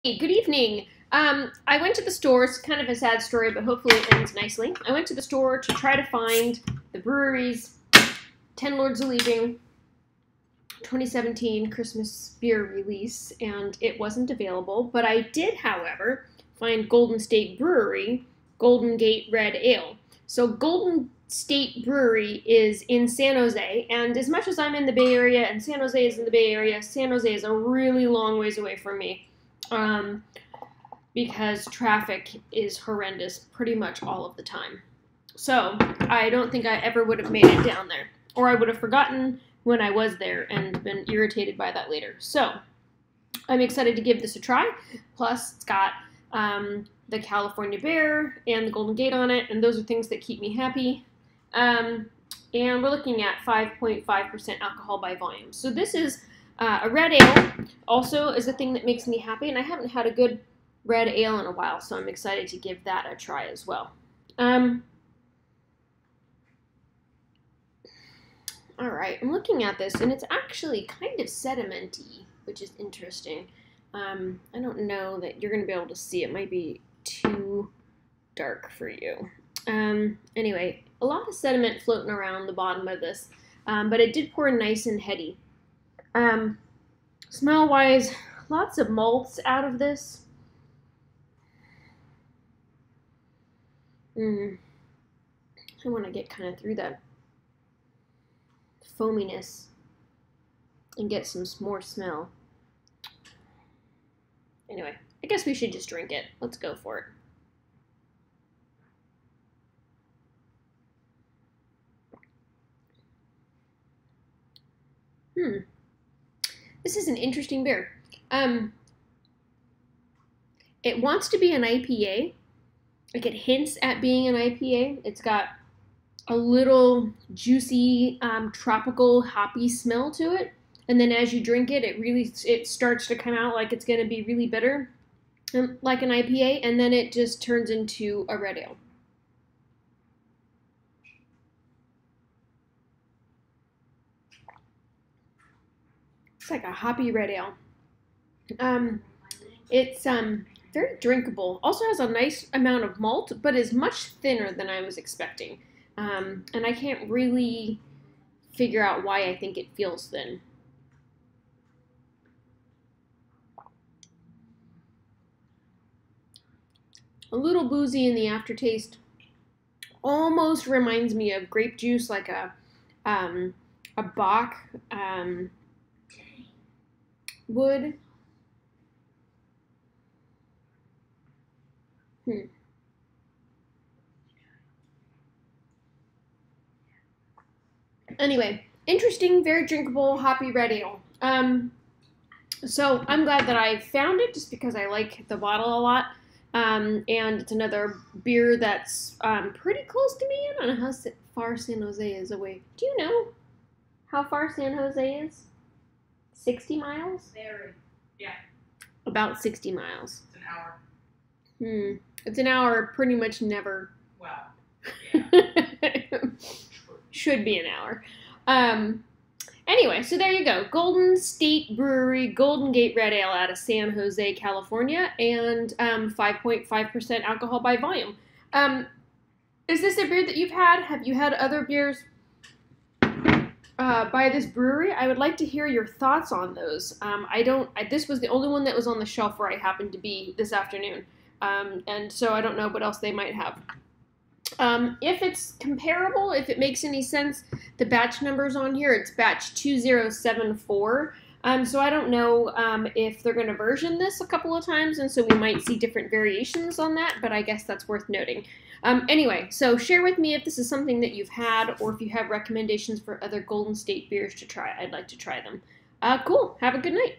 Hey, good evening. I went to the store. It's kind of a sad story, but hopefully it ends nicely. I went to the store to try to find the Brewery's 10 Lords of Leaping 2017 Christmas beer release, and it wasn't available. But I did, however, find Golden State Brewery Golden Gate Red Ale. So Golden State Brewery is in San Jose, and as much as I'm in the Bay Area and San Jose is in the Bay Area, San Jose is a really long ways away from me. Because traffic is horrendous pretty much all of the time. So I don't think I ever would have made it down there, or I would have forgotten when I was there and been irritated by that later. So I'm excited to give this a try. Plus, it's got the California Bear and the Golden Gate on it, and those are things that keep me happy. And we're looking at 5.5% alcohol by volume. So this is a red ale also is a thing that makes me happy, and I haven't had a good red ale in a while, so I'm excited to give that a try as well. All right, I'm looking at this, and it's actually kind of sedimenty, which is interesting. I don't know that you're going to be able to see. It might be too dark for you. Anyway, a lot of sediment floating around the bottom of this, but it did pour nice and heady. Smell-wise, lots of malts out of this. I want to get kind of through that foaminess and get some more smell. Anyway, I guess we should just drink it. Let's go for it. This is an interesting beer. It wants to be an IPA. Like, it hints at being an IPA. It's got a little juicy, tropical, hoppy smell to it. And then as you drink it, it starts to come out like it's going to be really bitter, like an IPA, and then it just turns into a red ale. It's like a hoppy red ale. It's very drinkable. Also has a nice amount of malt, but is much thinner than I was expecting. And I can't really figure out why I think it feels thin. A little boozy in the aftertaste. Almost reminds me of grape juice, like a Bach would. Anyway, interesting, very drinkable, hoppy red ale. So I'm glad that I found it just because I like the bottle a lot. And it's another beer that's pretty close to me. I don't know how far San Jose is away. Do you know how far San Jose is? 60 miles? Very. Yeah. About 60 miles. It's an hour. It's an hour pretty much never. Wow. Yeah. Should be an hour. Anyway, so there you go. Golden State Brewery, Golden Gate Red Ale out of San Jose, California, and 5.5% alcohol by volume. Is this a beer that you've had? Have you had other beers by this brewery? I would like to hear your thoughts on those. This was the only one that was on the shelf where I happened to be this afternoon. And so I don't know what else they might have. If it's comparable, if it makes any sense, the batch numbers on here, it's batch 2074. So I don't know if they're going to version this a couple of times, and so we might see different variations on that, but I guess that's worth noting. Anyway, so share with me if this is something that you've had, or if you have recommendations for other Golden State beers to try. I'd like to try them. Cool. Have a good night.